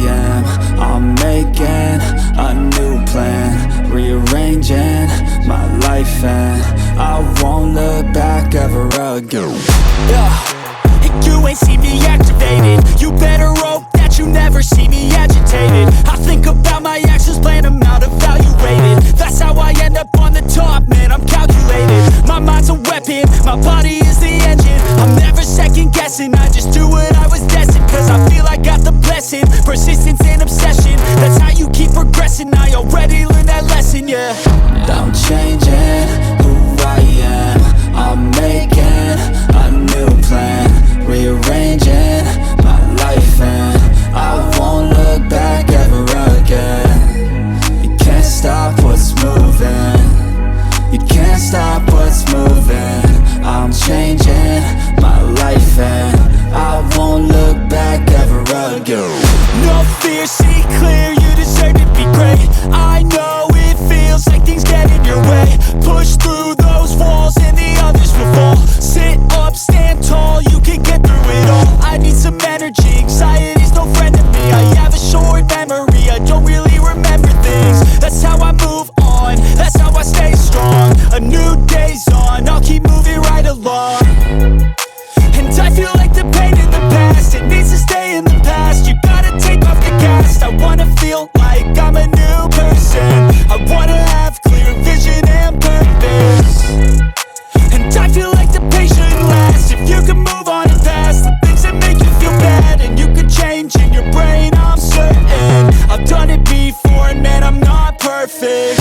am. I'm making a new plan, rearranging my life, and I won't look back ever again. And you ain't see me activated. You better hope that you never see me agitated. I think about my actions, plan them out, evaluated. That's how I end up on the top, man, I'm calculated. My mind's a weapon, my body is the engine. I'm never second guessing, I just do what I was destined. Cause I feel I got the blessing, persistence and obsession. That's how you keep progressing, I already learned that lesson, yeah. I'm changing who I am. I'm making a new plan, rearranging my life, and I won't look back ever again. You can't stop what's moving, you can't stop what's moving. I'm changing my life, and I won't look back ever again. No fear, see clear, you deserve to be great. I know it feels like things get in your way. Push through those walls and the others will fall. Sit up, stand tall, you can get through it all. I need some energy, anxiety's no friend to me. I have a short memory, I don't really remember things. That's how I move on, that's how I stay strong. A new day's on, I'll keep moving right along. And I feel like the pain in the past, it needs to stay in the past. You gotta take off the cast. I wanna feel like I'm a new person. I wanna have clear vision and purpose. And I feel like the pain shouldn't last. If you can move on and past the things that make you feel bad, and you could change in your brain, I'm certain. I've done it before and man, I'm not perfect.